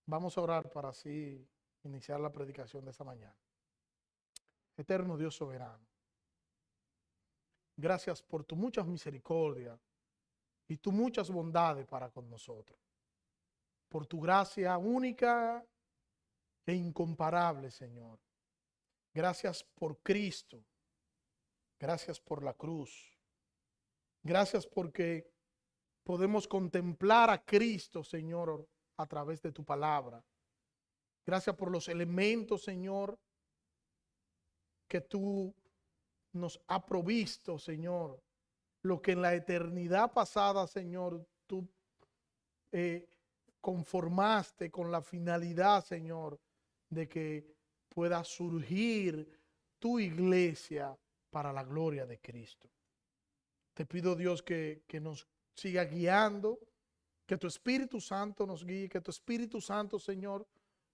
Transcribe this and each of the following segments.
Vamos a orar para así iniciar la predicación de esta mañana. Eterno Dios soberano, gracias por tu muchas misericordias y tu muchas bondades para con nosotros. Por tu gracia única e incomparable, Señor. Gracias por Cristo. Gracias por la cruz. Gracias porque podemos contemplar a Cristo, Señor, a través de tu palabra. Gracias por los elementos, Señor, que tú nos has provisto, Señor. Lo que en la eternidad pasada, Señor, tú eh, conformaste con la finalidad, Señor, de que pueda surgir tu iglesia para la gloria de Cristo. Te pido, Dios, que nos siga guiando, que tu Espíritu Santo nos guíe, que tu Espíritu Santo, Señor,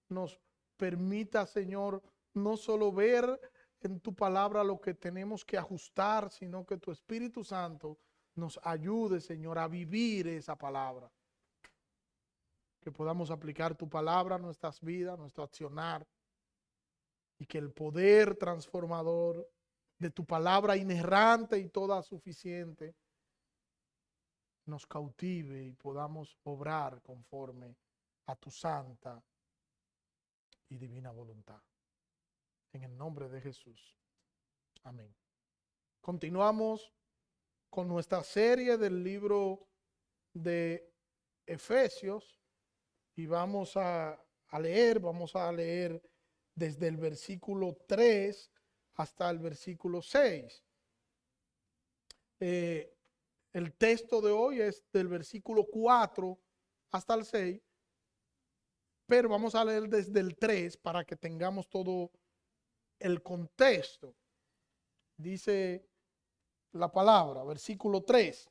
nos permita, Señor, no solo ver en tu palabra lo que tenemos que ajustar, sino que tu Espíritu Santo nos ayude, Señor, a vivir esa palabra. Que podamos aplicar tu palabra a nuestras vidas, a nuestro accionar, y que el poder transformador de tu palabra inerrante y toda suficiente nos cautive y podamos obrar conforme a tu santa y divina voluntad. En el nombre de Jesús. Amén. Continuamos con nuestra serie del libro de Efesios y vamos a leer desde el versículo 3 hasta el versículo 6. El texto de hoy es del versículo 4 hasta el 6, pero vamos a leer desde el 3 para que tengamos todo el contexto. Dice la palabra, versículo 3.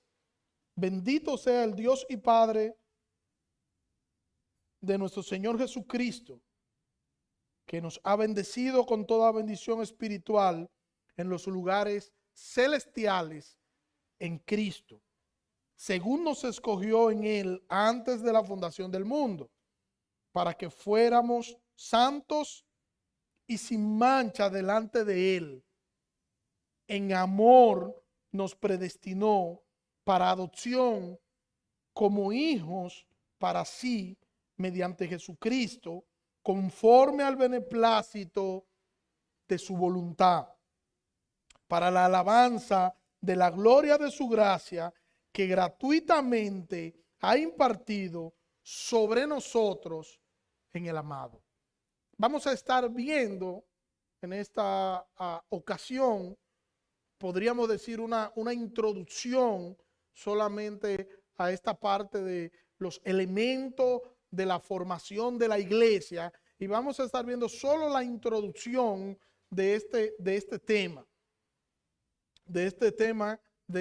Bendito sea el Dios y Padre de nuestro Señor Jesucristo, que nos ha bendecido con toda bendición espiritual en los lugares celestiales en Cristo, según nos escogió en Él antes de la fundación del mundo, para que fuéramos santos y sin mancha delante de Él. En amor nos predestinó para adopción como hijos para sí, mediante Jesucristo, conforme al beneplácito de su voluntad, para la alabanza de la gloria de su gracia, que gratuitamente ha impartido sobre nosotros en el amado. Vamos a estar viendo en esta ocasión, podríamos decir una introducción solamente a esta parte de los elementos de la formación de la iglesia, y vamos a estar viendo solo la introducción de este tema, de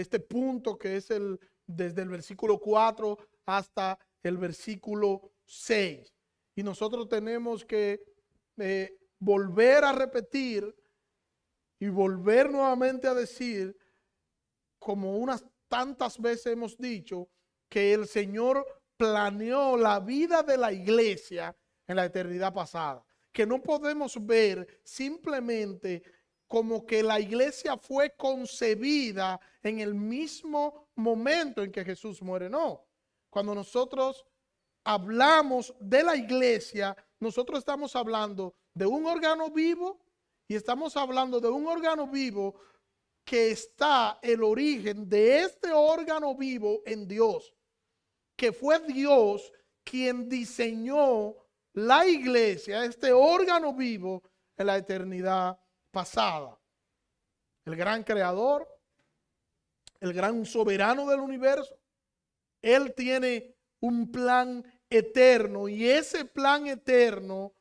este punto que es desde el versículo 4 hasta el versículo 6. Y nosotros tenemos que volver a repetir y volver nuevamente a decir, como unas tantas veces hemos dicho, que el Señor planeó la vida de la iglesia en la eternidad pasada. Que no podemos ver simplemente como que la iglesia fue concebida en el mismo momento en que Jesús muere. No. Cuando nosotros hablamos de la iglesia, nosotros estamos hablando de un órgano vivo, y estamos hablando de un órgano vivo que está el origen de este órgano vivo en Dios, que fue Dios quien diseñó la iglesia, este órgano vivo en la eternidad pasada. El gran creador, el gran soberano del universo, Él tiene un plan eterno, y ese plan eterno,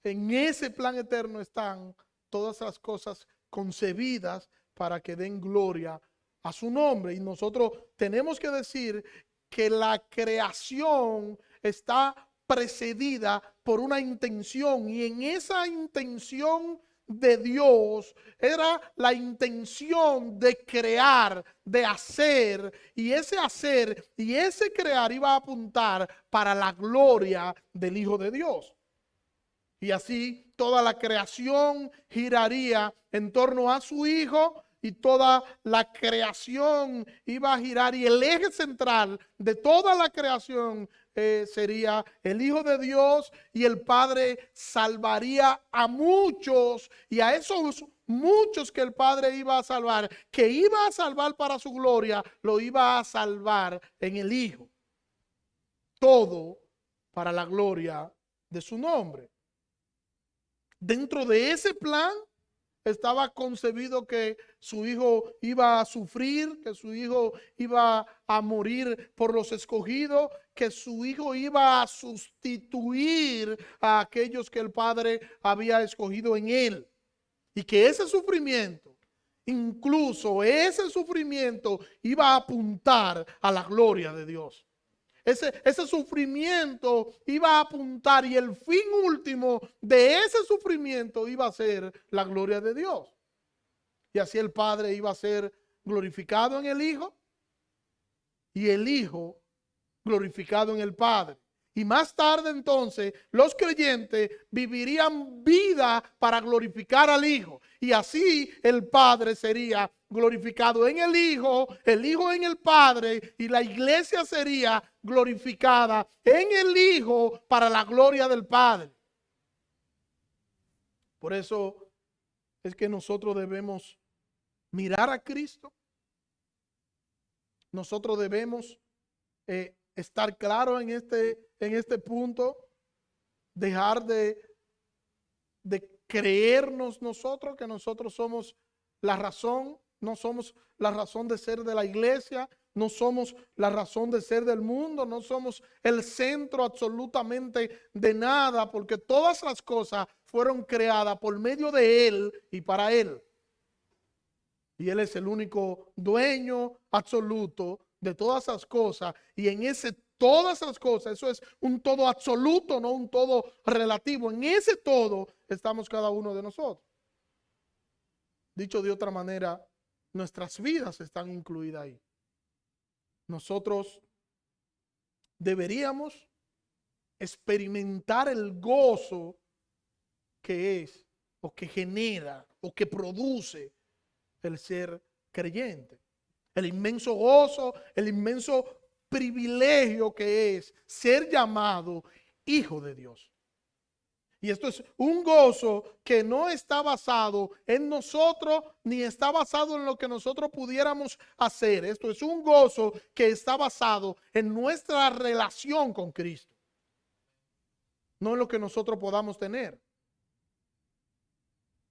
en ese plan eterno están todas las cosas concebidas para que den gloria a su nombre. Y nosotros tenemos que decir que la creación está precedida por una intención, y en esa intención de Dios era la intención de crear, de hacer, y ese crear iba a apuntar para la gloria del Hijo de Dios. Y así toda la creación giraría en torno a su Hijo, y toda la creación iba a girar, y el eje central de toda la creación sería el Hijo de Dios, y el Padre salvaría a muchos, y a esos muchos que el Padre iba a salvar, que iba a salvar para su gloria, lo iba a salvar en el Hijo. Todo para la gloria de su nombre. Dentro de ese plan estaba concebido que su Hijo iba a sufrir, que su Hijo iba a morir por los escogidos, que su Hijo iba a sustituir a aquellos que el Padre había escogido en él. Y que ese sufrimiento, incluso ese sufrimiento, iba a apuntar a la gloria de Dios. Ese sufrimiento iba a apuntar, y el fin último de ese sufrimiento iba a ser la gloria de Dios. Y así el Padre iba a ser glorificado en el Hijo, y el Hijo glorificado en el Padre. Y más tarde entonces los creyentes vivirían vida para glorificar al Hijo. Y así el Padre sería glorificado en el Hijo en el Padre, y la iglesia sería glorificada en el Hijo para la gloria del Padre. Por eso es que nosotros debemos mirar a Cristo. Nosotros debemos estar claros en este punto, dejar de creernos nosotros que nosotros somos la razón. No somos la razón de ser de la iglesia, no somos la razón de ser del mundo, no somos el centro absolutamente de nada, porque todas las cosas fueron creadas por medio de Él y para Él. Y Él es el único dueño absoluto de todas esas cosas, y en ese todas esas cosas, eso es un todo absoluto, no un todo relativo. En ese todo estamos cada uno de nosotros. Dicho de otra manera, nuestras vidas están incluidas ahí. Nosotros deberíamos experimentar el gozo que es, o que genera, o que produce el ser creyente. El inmenso gozo, el inmenso privilegio que es ser llamado hijo de Dios. Y esto es un gozo que no está basado en nosotros, ni está basado en lo que nosotros pudiéramos hacer. Esto es un gozo que está basado en nuestra relación con Cristo, no en lo que nosotros podamos tener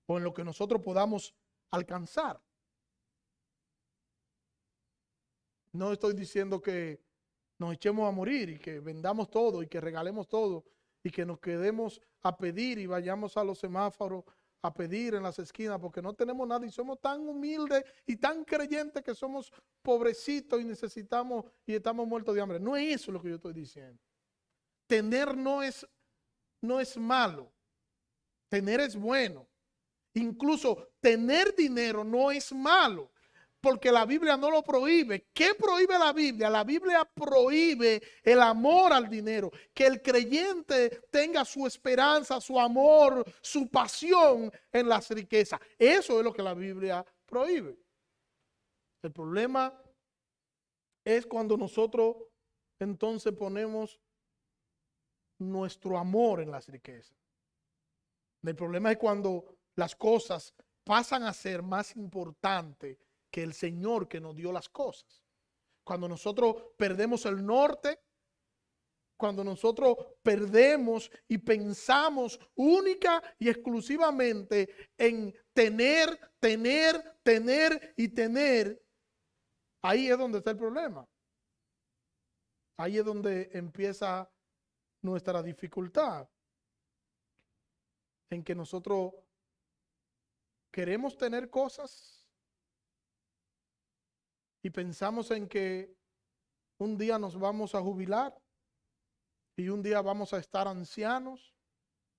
o en lo que nosotros podamos alcanzar. No estoy diciendo que nos echemos a morir y que vendamos todo y que regalemos todo y que nos quedemos a pedir y vayamos a los semáforos a pedir en las esquinas porque no tenemos nada y somos tan humildes y tan creyentes que somos pobrecitos y necesitamos y estamos muertos de hambre. No es eso lo que yo estoy diciendo. Tener no es malo. Tener es bueno. Incluso tener dinero no es malo, porque la Biblia no lo prohíbe. ¿Qué prohíbe la Biblia? La Biblia prohíbe el amor al dinero. Que el creyente tenga su esperanza, su amor, su pasión en las riquezas. Eso es lo que la Biblia prohíbe. El problema es cuando nosotros entonces ponemos nuestro amor en las riquezas. El problema es cuando las cosas pasan a ser más importantes que el Señor que nos dio las cosas. Cuando nosotros perdemos el norte, cuando nosotros perdemos y pensamos única y exclusivamente en tener, y tener, ahí es donde está el problema. Ahí es donde empieza nuestra dificultad, en que nosotros queremos tener cosas y pensamos en que un día nos vamos a jubilar y un día vamos a estar ancianos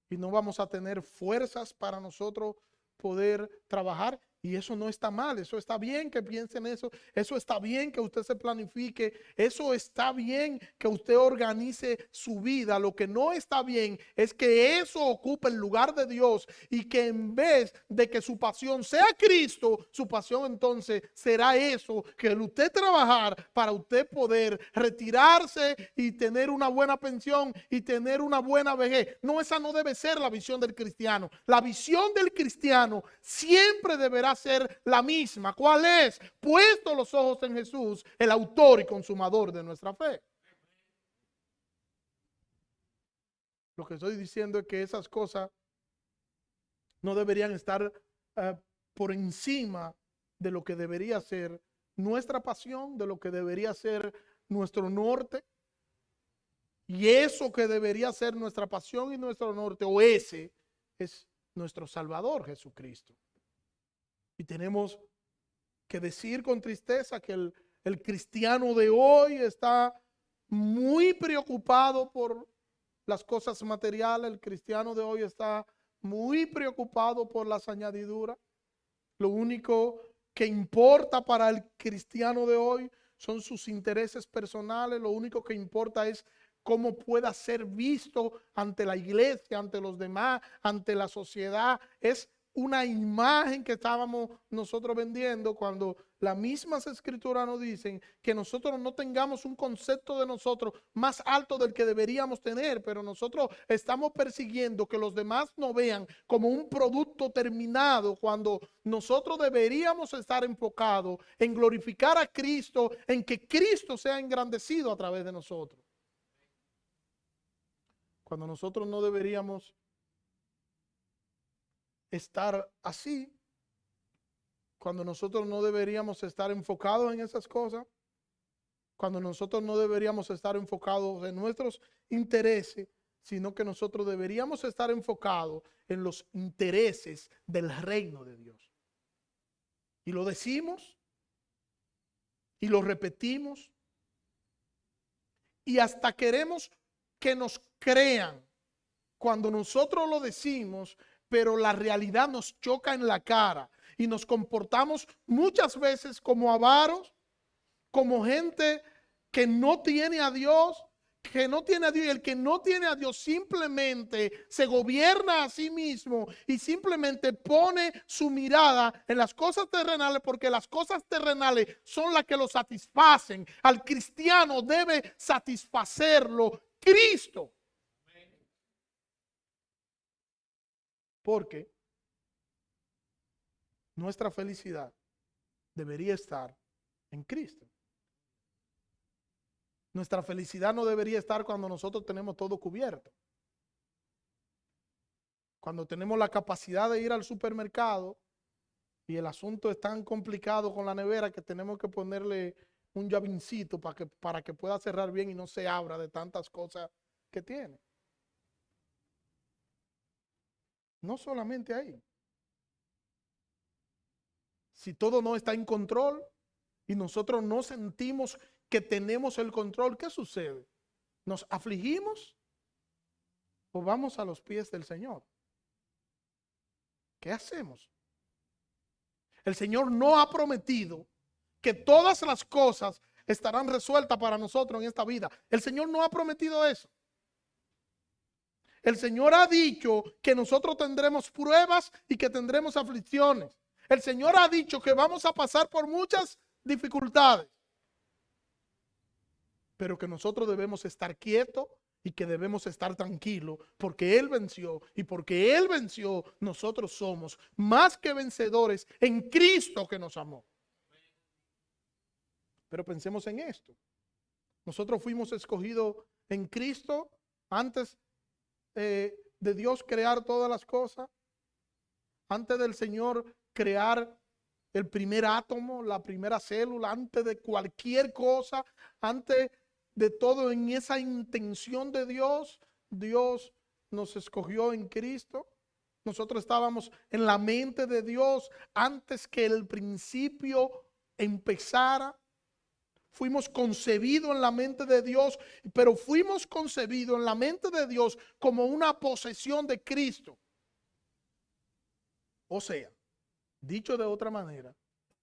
y no vamos a tener fuerzas para nosotros poder trabajar. Y eso no está mal, eso está bien que piensen eso está bien que usted se planifique, eso está bien que usted organice su vida. Lo que no está bien es que eso ocupe el lugar de Dios y que en vez de que su pasión sea Cristo, su pasión entonces será eso, que el usted trabajar para usted poder retirarse y tener una buena pensión y tener una buena vejez. No, esa no debe ser la visión del cristiano. La visión del cristiano siempre deberá ser la misma. ¿Cuál es? Puesto los ojos en Jesús, el autor y consumador de nuestra fe. Lo que estoy diciendo es que esas cosas no deberían estar por encima de lo que debería ser nuestra pasión, de lo que debería ser nuestro norte. Y eso que debería ser nuestra pasión y nuestro norte, o ese, es nuestro Salvador Jesucristo. Y tenemos que decir con tristeza que el cristiano de hoy está muy preocupado por las cosas materiales. El cristiano de hoy está muy preocupado por las añadiduras. Lo único que importa para el cristiano de hoy son sus intereses personales. Lo único que importa es cómo pueda ser visto ante la iglesia, ante los demás, ante la sociedad. Es una imagen que estábamos nosotros vendiendo cuando las mismas escrituras nos dicen que nosotros no tengamos un concepto de nosotros más alto del que deberíamos tener, pero nosotros estamos persiguiendo que los demás nos vean como un producto terminado, cuando nosotros deberíamos estar enfocados en glorificar a Cristo, en que Cristo sea engrandecido a través de nosotros. Cuando nosotros no deberíamos estar así, cuando nosotros no deberíamos estar enfocados en esas cosas, cuando nosotros no deberíamos estar enfocados en nuestros intereses, sino que nosotros deberíamos estar enfocados en los intereses del reino de Dios. Y lo decimos, y lo repetimos, y hasta queremos que nos crean cuando nosotros lo decimos, pero la realidad nos choca en la cara y nos comportamos muchas veces como avaros, como gente que no tiene a Dios, que no tiene a Dios, y el que no tiene a Dios simplemente se gobierna a sí mismo y simplemente pone su mirada en las cosas terrenales, porque las cosas terrenales son las que lo satisfacen. Al cristiano debe satisfacerlo Cristo. Porque nuestra felicidad debería estar en Cristo. Nuestra felicidad no debería estar cuando nosotros tenemos todo cubierto. Cuando tenemos la capacidad de ir al supermercado y el asunto es tan complicado con la nevera que tenemos que ponerle un llavincito para que pueda cerrar bien y no se abra de tantas cosas que tiene. No solamente ahí. Si todo no está en control y nosotros no sentimos que tenemos el control, ¿qué sucede? ¿Nos afligimos o vamos a los pies del Señor? ¿Qué hacemos? El Señor no ha prometido que todas las cosas estarán resueltas para nosotros en esta vida. El Señor no ha prometido eso. El Señor ha dicho que nosotros tendremos pruebas y que tendremos aflicciones. El Señor ha dicho que vamos a pasar por muchas dificultades, pero que nosotros debemos estar quietos y que debemos estar tranquilos porque Él venció, y porque Él venció, nosotros somos más que vencedores en Cristo que nos amó. Pero pensemos en esto. Nosotros fuimos escogidos en Cristo antes de Dios crear todas las cosas, antes del Señor crear el primer átomo, la primera célula, antes de cualquier cosa, antes de todo, en esa intención de Dios, Dios nos escogió en Cristo. Nosotros estábamos en la mente de Dios antes que el principio empezara. Fuimos concebidos en la mente de Dios, pero fuimos concebidos en la mente de Dios como una posesión de Cristo. O sea, dicho de otra manera,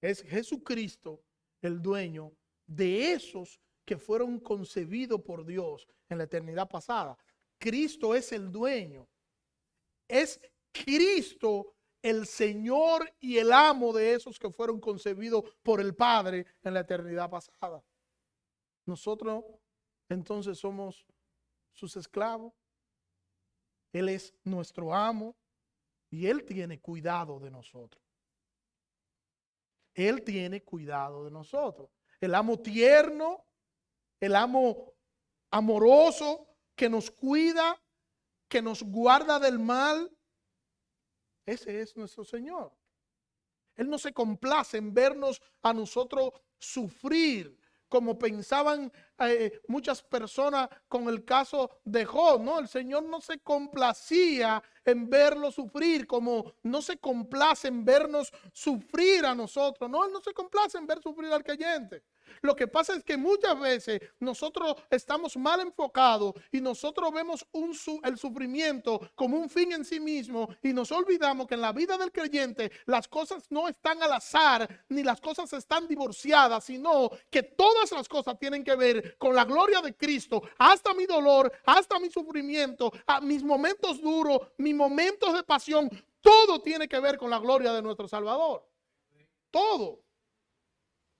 es Jesucristo el dueño de esos que fueron concebidos por Dios en la eternidad pasada. Cristo es el dueño. Es Cristo el Señor y el amo de esos que fueron concebidos por el Padre en la eternidad pasada. Nosotros entonces somos sus esclavos. Él es nuestro amo y Él tiene cuidado de nosotros. Él tiene cuidado de nosotros. El amo tierno, el amo amoroso que nos cuida, que nos guarda del mal. Ese es nuestro Señor. Él no se complace en vernos a nosotros sufrir, como pensaban muchas personas con el caso de Job. No, el Señor no se complacía en verlo sufrir, como no se complace en vernos sufrir a nosotros. No, Él no se complace en ver sufrir al creyente. Lo que pasa es que muchas veces nosotros estamos mal enfocados y nosotros vemos el sufrimiento como un fin en sí mismo y nos olvidamos que en la vida del creyente las cosas no están al azar ni las cosas están divorciadas, sino que todas las cosas tienen que ver con la gloria de Cristo. Hasta mi dolor, hasta mi sufrimiento, a mis momentos duros, mis momentos de pasión, todo tiene que ver con la gloria de nuestro Salvador. Todo.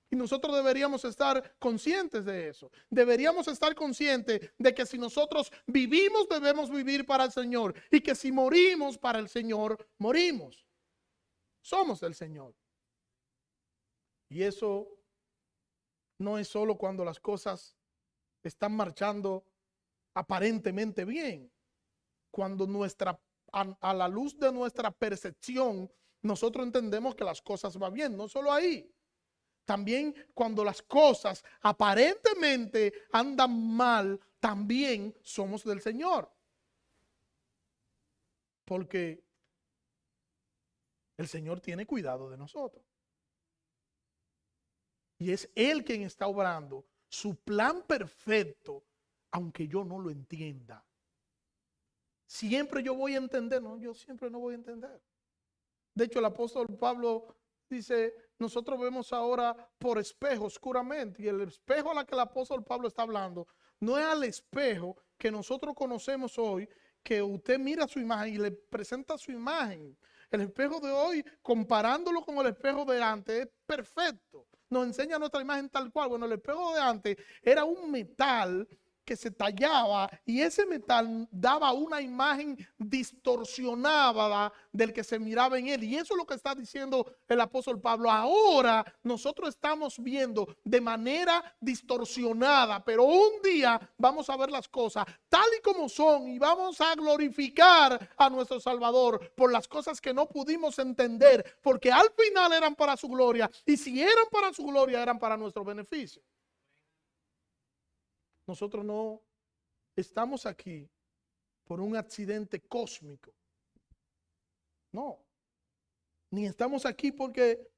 Y nosotros deberíamos estar conscientes de eso. Deberíamos estar conscientes de que si nosotros vivimos, debemos vivir para el Señor. Y que si morimos para el Señor, morimos. Somos del Señor. Y eso no es solo cuando las cosas están marchando aparentemente bien. Cuando a la luz de nuestra percepción, nosotros entendemos que las cosas van bien. No solo ahí. También cuando las cosas aparentemente andan mal, también somos del Señor. Porque el Señor tiene cuidado de nosotros. Y es Él quien está obrando su plan perfecto, aunque yo no lo entienda. Siempre yo voy a entender, no, yo siempre no voy a entender. De hecho, el apóstol Pablo dice, nosotros vemos ahora por espejo oscuramente, y el espejo a la que el apóstol Pablo está hablando no es al espejo que nosotros conocemos hoy, que usted mira su imagen y le presenta su imagen. El espejo de hoy, comparándolo con el espejo de antes, es perfecto. Nos enseña nuestra imagen tal cual. Bueno, el espejo de antes era un metal que se tallaba y ese metal daba una imagen distorsionada del que se miraba en él. Y eso es lo que está diciendo el apóstol Pablo. Ahora nosotros estamos viendo de manera distorsionada, pero un día vamos a ver las cosas tal y como son y vamos a glorificar a nuestro Salvador por las cosas que no pudimos entender, porque al final eran para su gloria, y si eran para su gloria eran para nuestro beneficio. Nosotros no estamos aquí por un accidente cósmico. No. Ni estamos aquí porque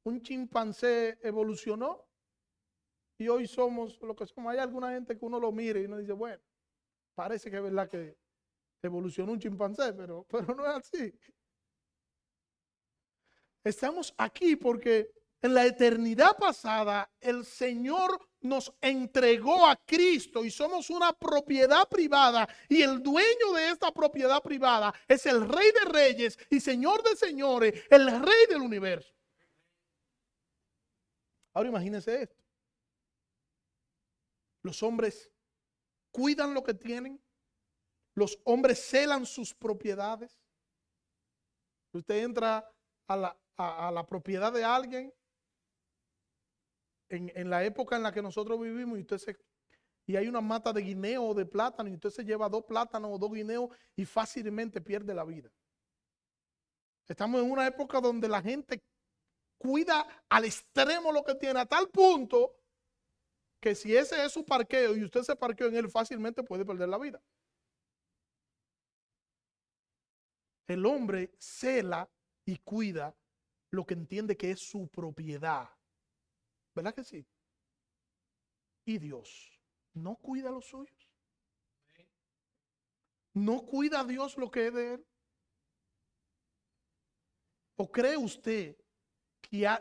un chimpancé evolucionó y hoy somos lo que somos. Hay alguna gente que uno lo mire y uno dice, bueno, parece que es verdad que evolucionó un chimpancé, pero no es así. Estamos aquí porque en la eternidad pasada el Señor nos entregó a Cristo y somos una propiedad privada, y el dueño de esta propiedad privada es el Rey de Reyes y Señor de Señores, el Rey del universo. Ahora imagínense esto. Los hombres cuidan lo que tienen, los hombres celan sus propiedades. Usted entra a la propiedad de alguien en la época en la que nosotros vivimos y hay una mata de guineo o de plátano y usted se lleva 2 plátanos o 2 guineos y fácilmente pierde la vida. Estamos en una época donde la gente cuida al extremo lo que tiene, a tal punto que si ese es su parqueo y usted se parqueó en él, fácilmente puede perder la vida. El hombre cela y cuida lo que entiende que es su propiedad. ¿Verdad que sí? Y Dios no cuida los suyos. No cuida a Dios lo que es de él. ¿O cree usted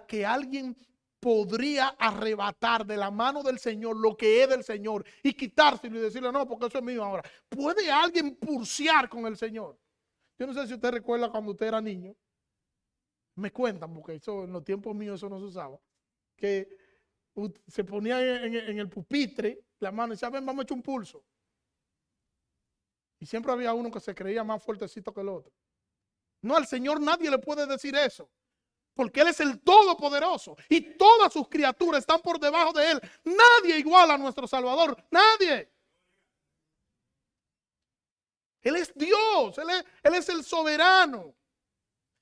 que alguien podría arrebatar de la mano del Señor lo que es del Señor y quitárselo y decirle no, porque eso es mío ahora? ¿Puede alguien pulsear con el Señor? Yo no sé si usted recuerda cuando usted era niño. Me cuentan, porque eso, en los tiempos míos eso no se usaba, que se ponía en el pupitre la mano y decía, ven, vamos a echar un pulso. Y siempre había uno que se creía más fuertecito que el otro. No, al Señor nadie le puede decir eso, porque Él es el Todopoderoso y todas sus criaturas están por debajo de Él. Nadie iguala a nuestro Salvador, nadie. Él es Dios, Él es el soberano.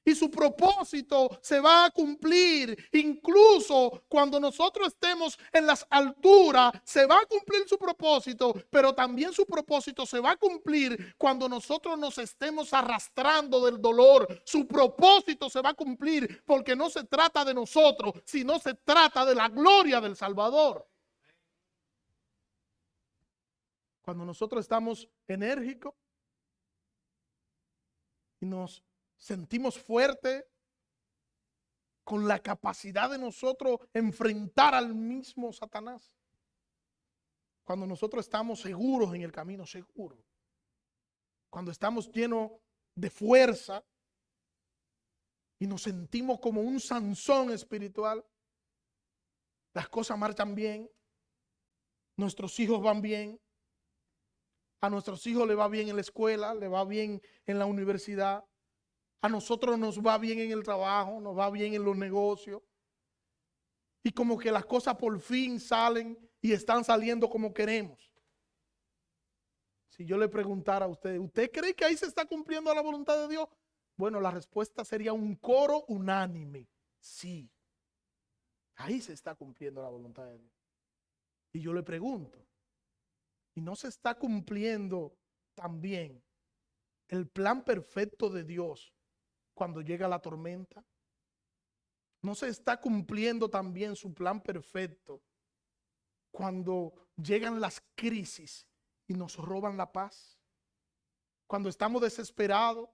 Y su propósito se va a cumplir. Incluso cuando nosotros estemos en las alturas, se va a cumplir su propósito. Pero también su propósito se va a cumplir cuando nosotros nos estemos arrastrando del dolor. Su propósito se va a cumplir porque no se trata de nosotros, sino se trata de la gloria del Salvador. Cuando nosotros estamos enérgicos y nos sentimos fuertes, con la capacidad de nosotros enfrentar al mismo Satanás. Cuando nosotros estamos seguros en el camino, seguros. Cuando estamos llenos de fuerza y nos sentimos como un Sansón espiritual, las cosas marchan bien, nuestros hijos van bien, a nuestros hijos les va bien en la escuela, les va bien en la universidad. A nosotros nos va bien en el trabajo, nos va bien en los negocios. Y como que las cosas por fin salen y están saliendo como queremos. Si yo le preguntara a usted, ¿usted cree que ahí se está cumpliendo la voluntad de Dios? Bueno, la respuesta sería un coro unánime. Sí, ahí se está cumpliendo la voluntad de Dios. Y yo le pregunto, ¿y no se está cumpliendo también el plan perfecto de Dios cuando llega la tormenta? ¿No se está cumpliendo también su plan perfecto cuando llegan las crisis y nos roban la paz? Cuando estamos desesperados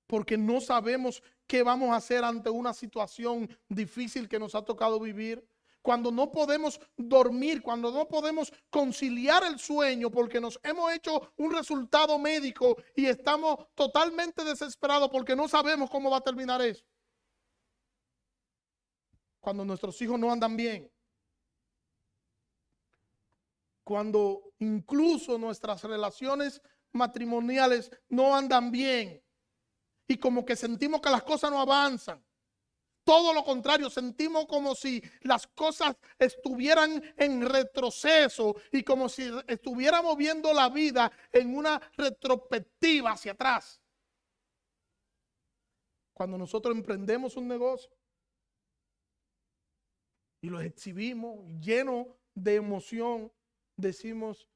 porque no sabemos qué vamos a hacer ante una situación difícil que nos ha tocado vivir. Cuando no podemos dormir, cuando no podemos conciliar el sueño porque nos hemos hecho un resultado médico y estamos totalmente desesperados porque no sabemos cómo va a terminar eso. Cuando nuestros hijos no andan bien. Cuando incluso nuestras relaciones matrimoniales no andan bien. Y como que sentimos que las cosas no avanzan. Todo lo contrario, sentimos como si las cosas estuvieran en retroceso y como si estuviéramos viendo la vida en una retrospectiva hacia atrás. Cuando nosotros emprendemos un negocio y lo exhibimos lleno de emoción, decimos,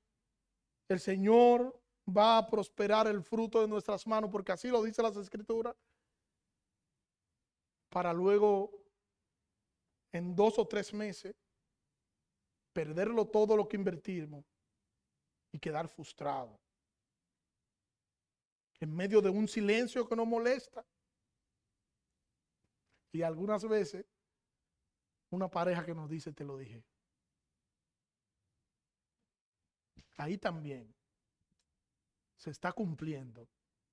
el Señor va a prosperar el fruto de nuestras manos, porque así lo dice las Escrituras, para luego en 2 o 3 meses perderlo todo lo que invertimos y quedar frustrado en medio de un silencio que nos molesta. Y algunas veces una pareja que nos dice, te lo dije. Ahí también se está cumpliendo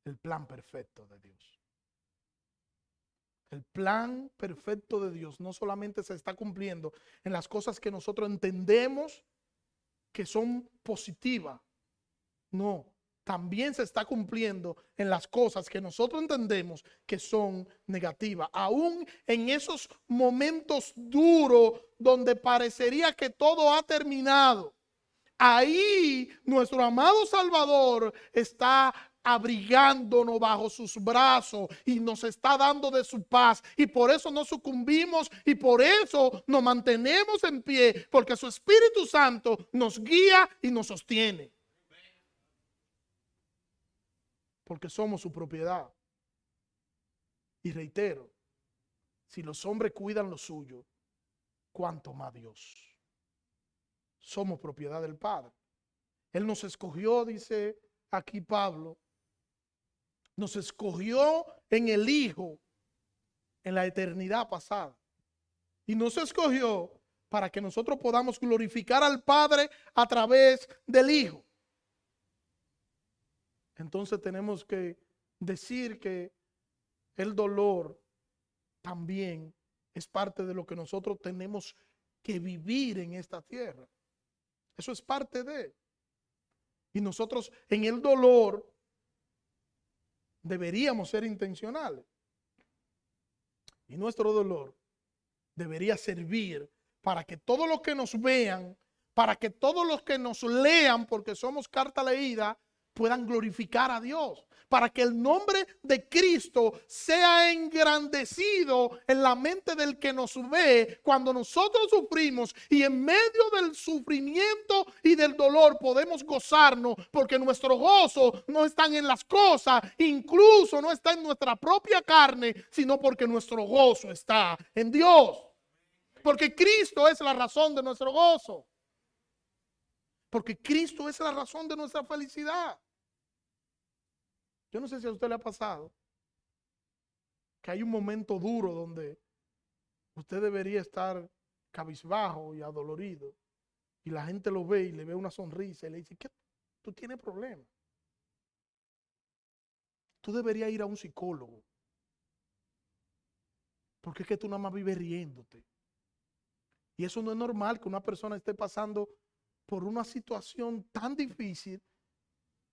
el plan perfecto de Dios. El plan perfecto de Dios no solamente se está cumpliendo en las cosas que nosotros entendemos que son positivas, no, también se está cumpliendo en las cosas que nosotros entendemos que son negativas. Aún en esos momentos duros donde parecería que todo ha terminado, ahí nuestro amado Salvador está abrigándonos bajo sus brazos y nos está dando de su paz, y por eso no sucumbimos y por eso nos mantenemos en pie, porque su Espíritu Santo nos guía y nos sostiene, porque somos su propiedad. Y reitero, si los hombres cuidan lo suyo, ¿cuánto más Dios? Somos propiedad del Padre. Él nos escogió, dice aquí Pablo, nos escogió en el Hijo en la eternidad pasada. Y nos escogió para que nosotros podamos glorificar al Padre a través del Hijo. Entonces tenemos que decir que el dolor también es parte de lo que nosotros tenemos que vivir en esta tierra. Eso es parte de. Y nosotros en el dolor deberíamos ser intencionales. Y nuestro dolor debería servir para que todos los que nos vean, para que todos los que nos lean, porque somos carta leída, puedan glorificar a Dios. Para que el nombre de Cristo sea engrandecido en la mente del que nos ve cuando nosotros sufrimos, y en medio del sufrimiento y del dolor podemos gozarnos, porque nuestro gozo no está en las cosas, incluso no está en nuestra propia carne, sino porque nuestro gozo está en Dios. Porque Cristo es la razón de nuestro gozo. Porque Cristo es la razón de nuestra felicidad. Yo no sé si a usted le ha pasado que hay un momento duro donde usted debería estar cabizbajo y adolorido, y la gente lo ve y le ve una sonrisa y le dice: ¿qué? Tú tienes problemas. Tú deberías ir a un psicólogo, porque es que tú nada más vives riéndote. Y eso no es normal, que una persona esté pasando por una situación tan difícil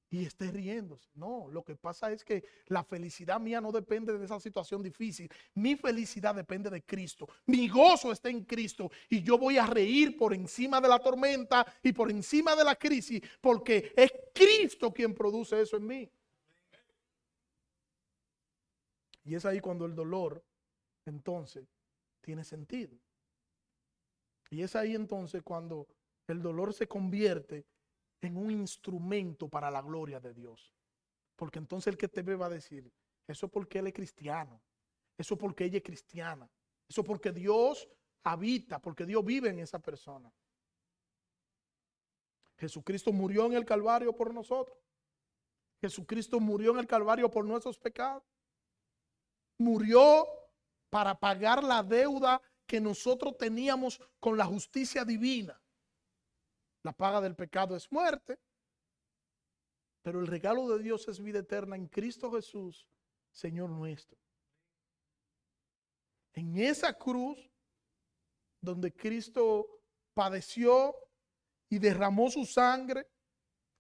y esté riéndose. No, lo que pasa es que la felicidad mía no depende de esa situación difícil. Mi felicidad depende de Cristo. Mi gozo está en Cristo, y yo voy a reír por encima de la tormenta y por encima de la crisis, porque es Cristo quien produce eso en mí. Y es ahí cuando el dolor entonces tiene sentido. Y es ahí entonces cuando el dolor se convierte en un instrumento para la gloria de Dios. Porque entonces el que te ve va a decir: eso es porque él es cristiano, eso es porque ella es cristiana, eso es porque Dios habita, porque Dios vive en esa persona. Jesucristo murió en el Calvario por nosotros. Jesucristo murió en el Calvario por nuestros pecados. Murió para pagar la deuda que nosotros teníamos con la justicia divina. La paga del pecado es muerte, pero el regalo de Dios es vida eterna en Cristo Jesús, Señor nuestro. En esa cruz donde Cristo padeció y derramó su sangre,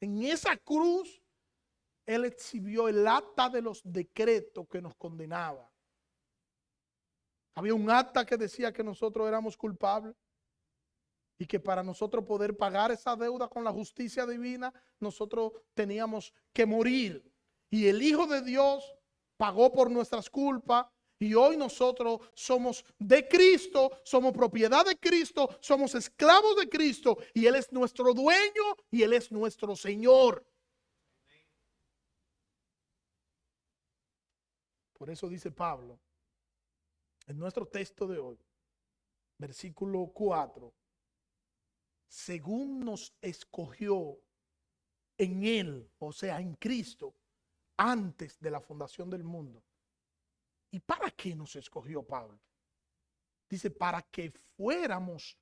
en esa cruz Él exhibió el acta de los decretos que nos condenaba. Había un acta que decía que nosotros éramos culpables, y que para nosotros poder pagar esa deuda con la justicia divina, nosotros teníamos que morir. Y el Hijo de Dios pagó por nuestras culpas. Y hoy nosotros somos de Cristo, somos propiedad de Cristo, somos esclavos de Cristo. Y Él es nuestro dueño y Él es nuestro Señor. Por eso dice Pablo en nuestro texto de hoy, versículo 4. Según nos escogió en Él, o sea, en Cristo, antes de la fundación del mundo. ¿Y para qué nos escogió Pablo? Dice: para que fuéramos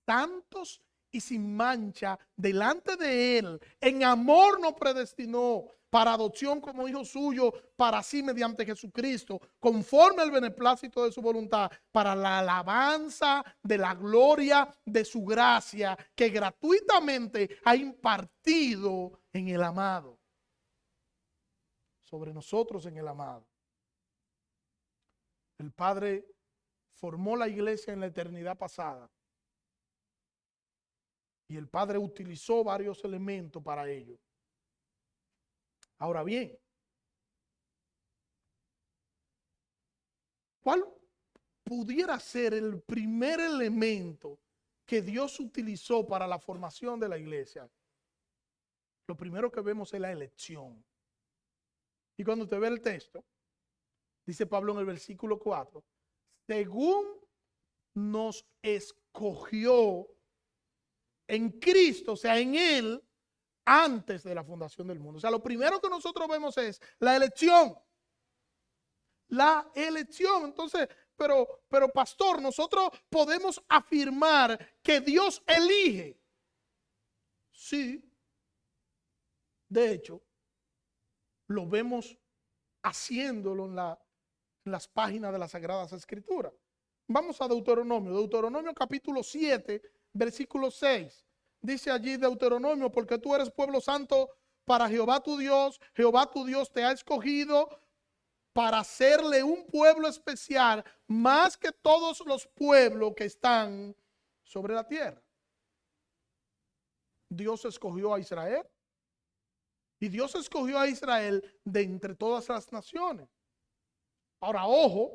santos y sin mancha delante de Él. En amor nos predestinó para adopción como hijos suyos para sí mediante Jesucristo, conforme al beneplácito de su voluntad, para la alabanza de la gloria de su gracia, que gratuitamente ha impartido en el amado. Sobre nosotros en el amado. El Padre formó la iglesia en la eternidad pasada, y el Padre utilizó varios elementos para ello. Ahora bien, ¿cuál pudiera ser el primer elemento que Dios utilizó para la formación de la iglesia? Lo primero que vemos es la elección. Y cuando usted ve el texto, dice Pablo en el versículo 4, según nos escogió en Cristo, o sea, en Él, antes de la fundación del mundo. O sea, lo primero que nosotros vemos es la elección. La elección. Entonces, pero pastor, nosotros podemos afirmar que Dios elige. Sí, de hecho, lo vemos haciéndolo en las páginas de las Sagradas Escrituras. Vamos a Deuteronomio capítulo 7, versículo 6. Dice allí Deuteronomio: porque tú eres pueblo santo para Jehová tu Dios te ha escogido para hacerle un pueblo especial más que todos los pueblos que están sobre la tierra. Dios escogió a Israel, y Dios escogió a Israel de entre todas las naciones. Ahora, ojo,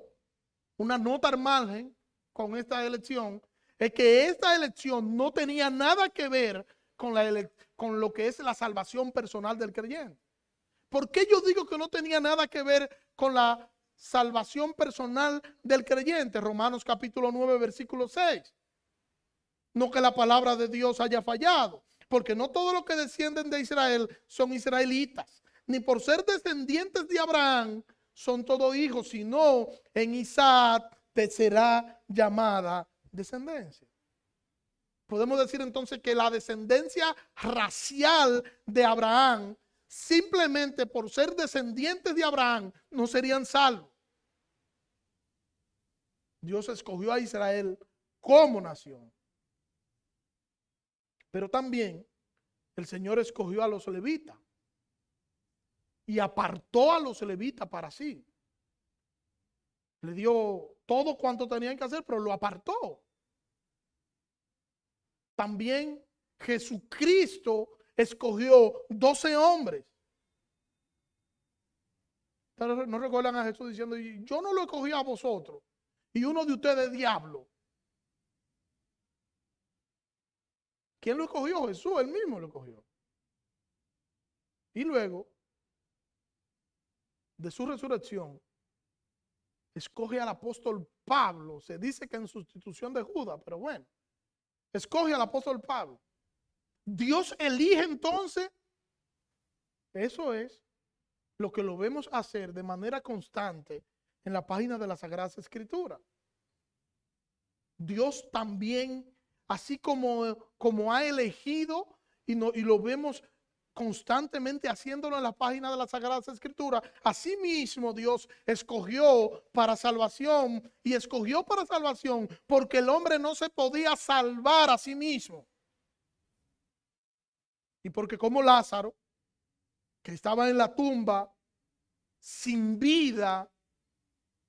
una nota al margen con esta elección es que esta elección no tenía nada que ver con lo que es la salvación personal del creyente. ¿Por qué yo digo que no tenía nada que ver con la salvación personal del creyente? Romanos capítulo 9, versículo 6. No que la palabra de Dios haya fallado, porque no todos los que descienden de Israel son israelitas, ni por ser descendientes de Abraham son todos hijos, sino en Isaac te será llamada descendencia. Podemos decir entonces que la descendencia racial de Abraham, simplemente por ser descendientes de Abraham, no serían salvos. Dios escogió a Israel como nación. Pero también el Señor escogió a los levitas y apartó a los levitas para sí. Le dio todo cuanto tenían que hacer, pero lo apartó. También Jesucristo escogió 12 hombres. Pero no recuerdan a Jesús diciendo: yo no lo escogí a vosotros, y uno de ustedes es diablo. ¿Quién lo escogió? Jesús, él mismo lo escogió. Y luego de su resurrección, escoge al apóstol Pablo. Se dice que en sustitución de Judas, pero bueno, escoge al apóstol Pablo. Dios elige entonces. Eso es lo que lo vemos hacer de manera constante en la página de las Sagradas Escrituras. Dios también, así como ha elegido, y lo vemos constantemente haciéndolo en la página de las Sagradas Escrituras, asimismo Dios escogió para salvación, y escogió para salvación porque el hombre no se podía salvar a sí mismo. Y porque como Lázaro, que estaba en la tumba sin vida,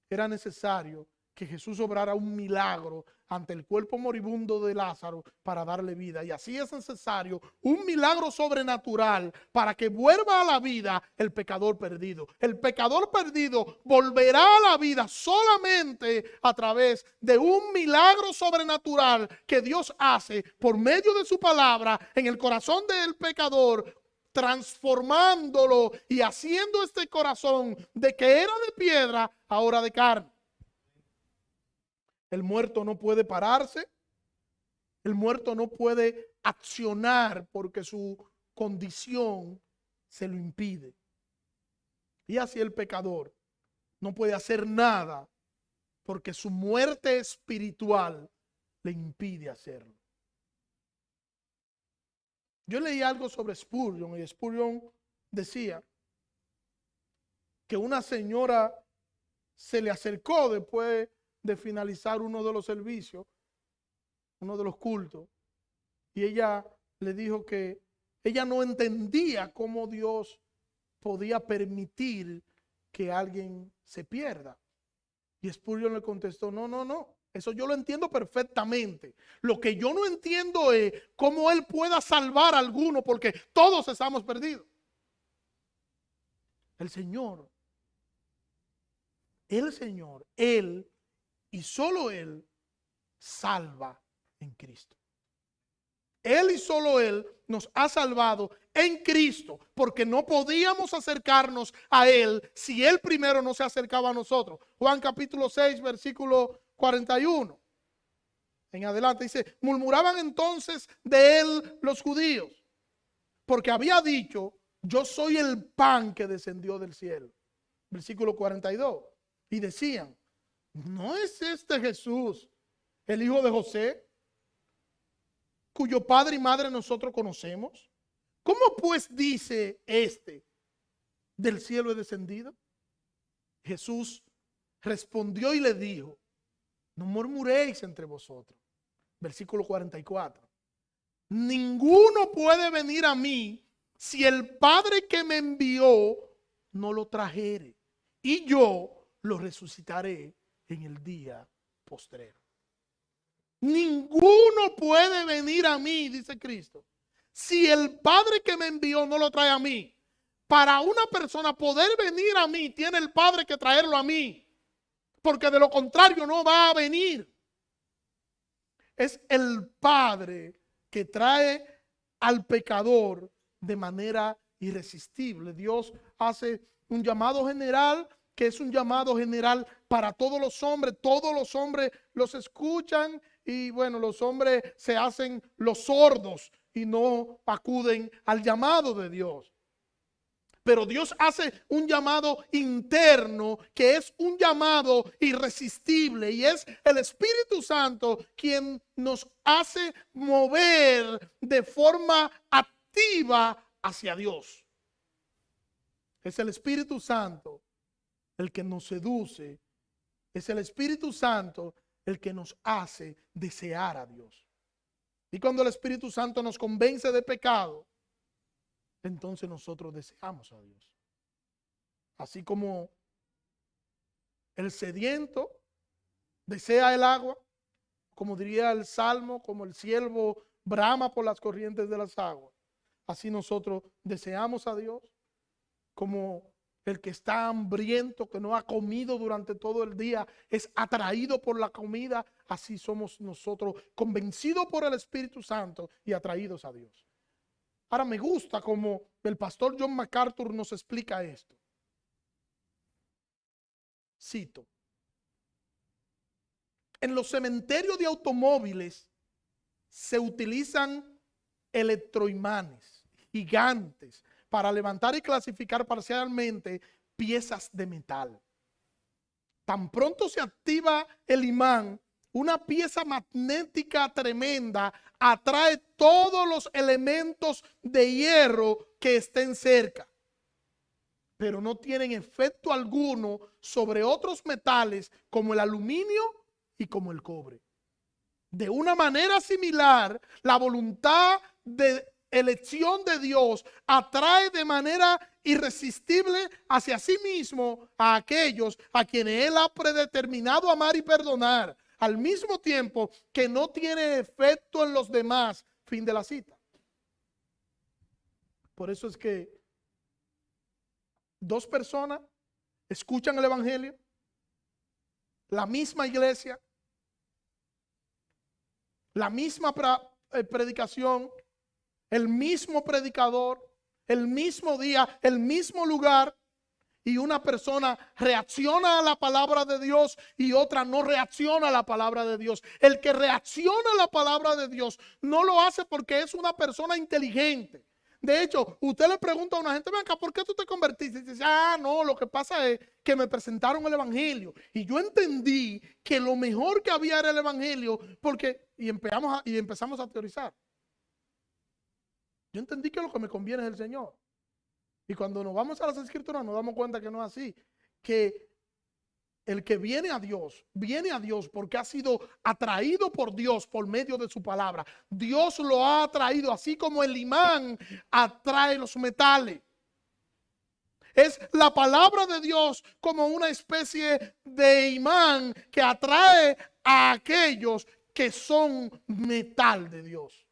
era necesario que Jesús obrara un milagro ante el cuerpo moribundo de Lázaro para darle vida. Y así es necesario un milagro sobrenatural para que vuelva a la vida el pecador perdido. El pecador perdido volverá a la vida solamente a través de un milagro sobrenatural que Dios hace por medio de su palabra en el corazón del pecador, transformándolo y haciendo este corazón de que era de piedra ahora de carne. El muerto no puede pararse, el muerto no puede accionar porque su condición se lo impide. Y así el pecador no puede hacer nada porque su muerte espiritual le impide hacerlo. Yo leí algo sobre Spurgeon, y Spurgeon decía que una señora se le acercó después de finalizar uno de los servicios, uno de los cultos, y ella le dijo que ella no entendía cómo Dios podía permitir que alguien se pierda. Y Spurgeon le contestó: no, eso yo lo entiendo perfectamente. Lo que yo no entiendo es cómo Él pueda salvar a alguno, porque todos estamos perdidos. El Señor, Él y solo Él salva en Cristo. Él y solo Él nos ha salvado en Cristo, porque no podíamos acercarnos a Él si Él primero no se acercaba a nosotros. Juan capítulo 6, versículo 41. En adelante dice: murmuraban entonces de Él los judíos, porque había dicho: yo soy el pan que descendió del cielo. Versículo 42. Y decían: ¿No es este Jesús, el hijo de José, cuyo padre y madre nosotros conocemos? ¿Cómo pues dice este, del cielo he descendido? Jesús respondió y le dijo, no murmuréis entre vosotros. Versículo 44. Ninguno puede venir a mí si el Padre que me envió no lo trajere, y yo lo resucitaré en el día postrero. Ninguno puede venir a mí, dice Cristo, si el Padre que me envió no lo trae a mí. Para una persona poder venir a mí, tiene el Padre que traerlo a mí, porque de lo contrario no va a venir. Es el Padre que trae al pecador de manera irresistible. Dios hace un llamado general, que es un llamado general para todos los hombres. Todos los hombres los escuchan y bueno, los hombres se hacen los sordos y no acuden al llamado de Dios. Pero Dios hace un llamado interno que es un llamado irresistible, y es el Espíritu Santo quien nos hace mover de forma activa hacia Dios. Es el Espíritu Santo el que nos seduce. Es el Espíritu Santo el que nos hace desear a Dios. Y cuando el Espíritu Santo nos convence de pecado, entonces nosotros deseamos a Dios. Así como el sediento desea el agua, como diría el Salmo, como el siervo brama por las corrientes de las aguas, así nosotros deseamos a Dios. Como el que está hambriento, que no ha comido durante todo el día, es atraído por la comida, así somos nosotros, convencidos por el Espíritu Santo y atraídos a Dios. Ahora me gusta como el pastor John MacArthur nos explica esto. Cito: en los cementerios de automóviles se utilizan electroimanes gigantes para levantar y clasificar parcialmente piezas de metal. Tan pronto se activa el imán, una pieza magnética tremenda atrae todos los elementos de hierro que estén cerca, pero no tienen efecto alguno sobre otros metales como el aluminio y como el cobre. De una manera similar, la voluntad de elección de Dios atrae de manera irresistible hacia sí mismo a aquellos a quienes Él ha predeterminado amar y perdonar, al mismo tiempo que no tiene efecto en los demás. Fin de la cita. Por eso es que dos personas escuchan el evangelio, la misma iglesia, la misma predicación, el mismo predicador, el mismo día, el mismo lugar, y una persona reacciona a la palabra de Dios y otra no reacciona a la palabra de Dios. El que reacciona a la palabra de Dios no lo hace porque es una persona inteligente. De hecho, usted le pregunta a una gente, ven acá, ¿por qué tú te convertiste? Y dice, no, lo que pasa es que me presentaron el evangelio y yo entendí que lo mejor que había era el evangelio, y empezamos a teorizar. Yo entendí que lo que me conviene es el Señor. Y cuando nos vamos a las escrituras nos damos cuenta que no es así, que el que viene a Dios porque ha sido atraído por Dios por medio de su palabra. Dios lo ha atraído, así como el imán atrae los metales. Es la palabra de Dios como una especie de imán que atrae a aquellos que son metal de Dios.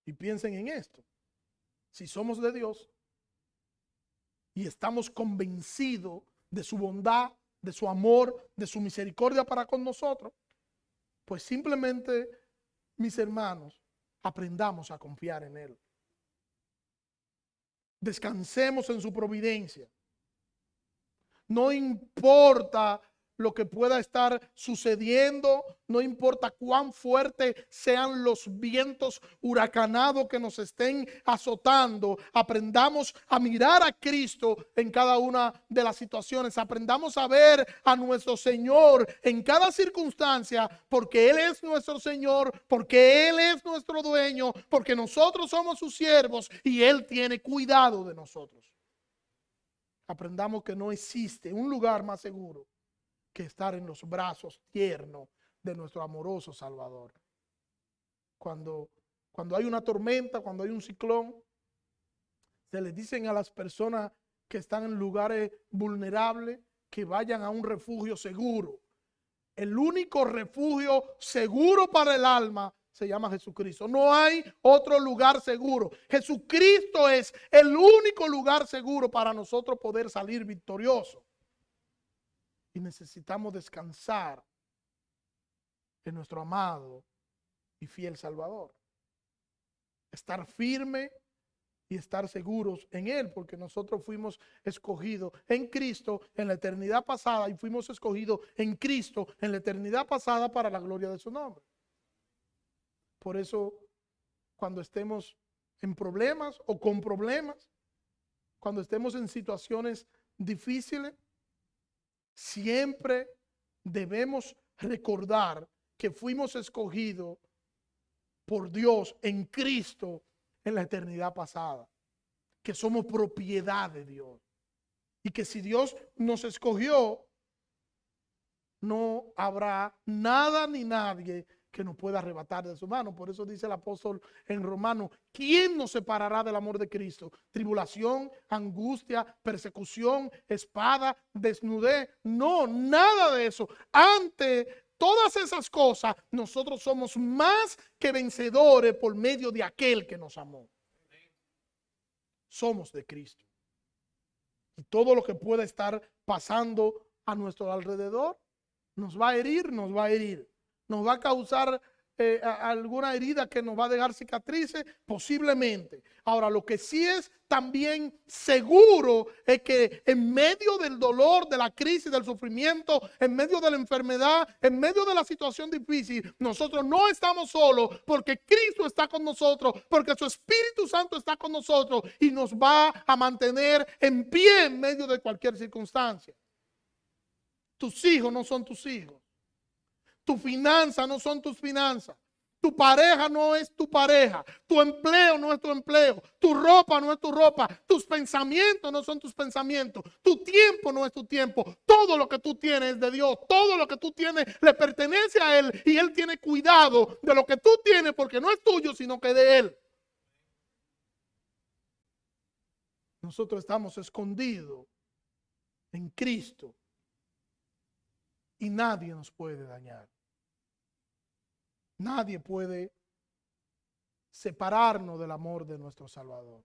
Y piensen en esto. Si somos de Dios y estamos convencidos de su bondad, de su amor, de su misericordia para con nosotros, pues simplemente, mis hermanos, aprendamos a confiar en Él. Descansemos en su providencia. No importa lo que pueda estar sucediendo, no importa cuán fuertes sean los vientos huracanados que nos estén azotando, aprendamos a mirar a Cristo en cada una de las situaciones, aprendamos a ver a nuestro Señor en cada circunstancia, porque Él es nuestro Señor, porque Él es nuestro dueño, porque nosotros somos sus siervos y Él tiene cuidado de nosotros. Aprendamos que no existe un lugar más seguro que estar en los brazos tiernos de nuestro amoroso Salvador. Cuando hay una tormenta, cuando hay un ciclón, se les dicen a las personas que están en lugares vulnerables que vayan a un refugio seguro. El único refugio seguro para el alma se llama Jesucristo. No hay otro lugar seguro. Jesucristo es el único lugar seguro para nosotros poder salir victoriosos. Y necesitamos descansar en nuestro amado y fiel Salvador. Estar firme y estar seguros en Él, porque nosotros fuimos escogidos en Cristo en la eternidad pasada y fuimos escogidos en Cristo en la eternidad pasada para la gloria de su nombre. Por eso, cuando estemos en problemas o con problemas, cuando estemos en situaciones difíciles, siempre debemos recordar que fuimos escogidos por Dios en Cristo en la eternidad pasada, que somos propiedad de Dios y que si Dios nos escogió, no habrá nada ni nadie que nos pueda arrebatar de su mano. Por eso dice el apóstol en Romanos: ¿quién nos separará del amor de Cristo? Tribulación, angustia, persecución, espada, desnudez. No, nada de eso. Ante todas esas cosas, nosotros somos más que vencedores por medio de aquel que nos amó. Somos de Cristo. Y todo lo que pueda estar pasando a nuestro alrededor nos va a herir, nos va a herir. Nos va a causar alguna herida que nos va a dejar cicatrices, posiblemente. Ahora, lo que sí es también seguro es que en medio del dolor, de la crisis, del sufrimiento, en medio de la enfermedad, en medio de la situación difícil, nosotros no estamos solos, porque Cristo está con nosotros, porque su Espíritu Santo está con nosotros y nos va a mantener en pie en medio de cualquier circunstancia. Tus hijos no son tus hijos. Tus finanzas no son tus finanzas. Tu pareja no es tu pareja. Tu empleo no es tu empleo. Tu ropa no es tu ropa. Tus pensamientos no son tus pensamientos. Tu tiempo no es tu tiempo. Todo lo que tú tienes es de Dios. Todo lo que tú tienes le pertenece a Él. Y Él tiene cuidado de lo que tú tienes, porque no es tuyo, sino que de Él. Nosotros estamos escondidos en Cristo. Y nadie nos puede dañar. Nadie puede separarnos del amor de nuestro Salvador.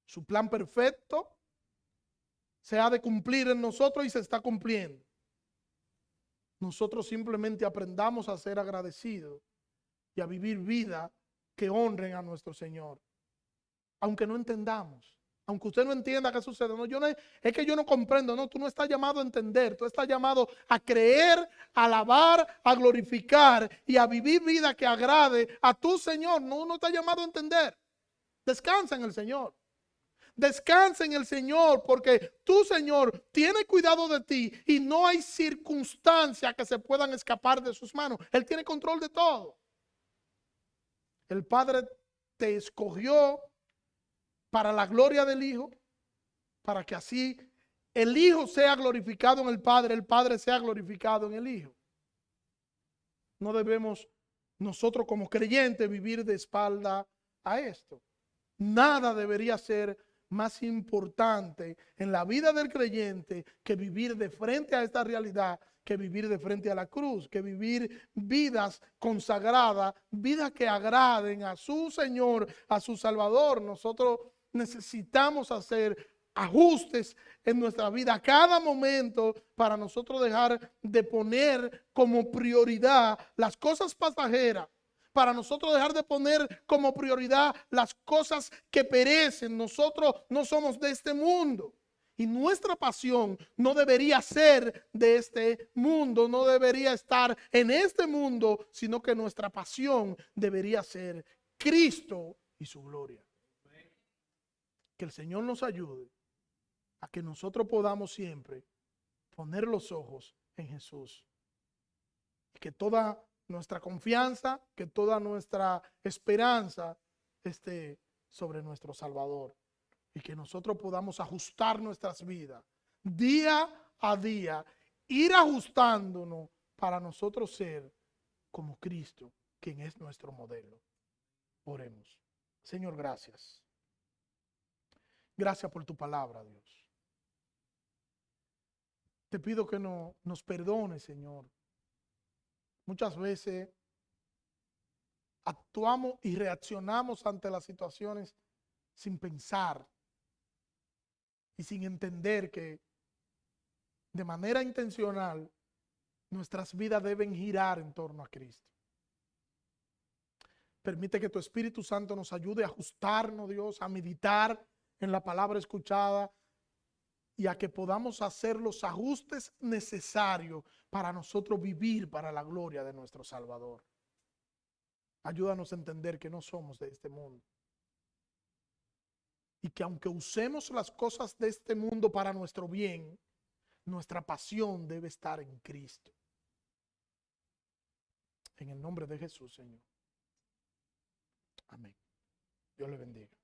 Su plan perfecto se ha de cumplir en nosotros y se está cumpliendo. Nosotros simplemente aprendamos a ser agradecidos y a vivir vida que honren a nuestro Señor. Aunque no entendamos. Aunque usted no entienda qué sucede, es que yo no comprendo. No, tú no estás llamado a entender, tú estás llamado a creer, a alabar, a glorificar y a vivir vida que agrade a tu Señor. No estás llamado a entender. Descansa en el Señor. Descansa en el Señor, porque tu Señor tiene cuidado de ti y no hay circunstancias que se puedan escapar de sus manos. Él tiene control de todo. El Padre te escogió para la gloria del Hijo, para que así el Hijo sea glorificado en el Padre sea glorificado en el Hijo. No debemos nosotros como creyentes vivir de espalda a esto. Nada debería ser más importante en la vida del creyente que vivir de frente a esta realidad, que vivir de frente a la cruz, que vivir vidas consagradas, vidas que agraden a su Señor, a su Salvador. Nosotros necesitamos hacer ajustes en nuestra vida a cada momento para nosotros dejar de poner como prioridad las cosas pasajeras, para nosotros dejar de poner como prioridad las cosas que perecen. Nosotros no somos de este mundo Y nuestra pasión no debería ser de este mundo, no debería estar en este mundo, sino que nuestra pasión debería ser Cristo y su gloria. Que el Señor nos ayude a que nosotros podamos siempre poner los ojos en Jesús. Y que toda nuestra confianza, que toda nuestra esperanza esté sobre nuestro Salvador. Y que nosotros podamos ajustar nuestras vidas día a día, ir ajustándonos para nosotros ser como Cristo, quien es nuestro modelo. Oremos. Señor, gracias. Gracias por tu palabra, Dios. Te pido que nos perdones, Señor. Muchas veces actuamos y reaccionamos ante las situaciones sin pensar y sin entender que de manera intencional nuestras vidas deben girar en torno a Cristo. Permite que tu Espíritu Santo nos ayude a ajustarnos, Dios, a meditar en la palabra escuchada y a que podamos hacer los ajustes necesarios para nosotros vivir para la gloria de nuestro Salvador. Ayúdanos a entender que no somos de este mundo. Y que aunque usemos las cosas de este mundo para nuestro bien, nuestra pasión debe estar en Cristo. En el nombre de Jesús, Señor. Amén. Dios le bendiga.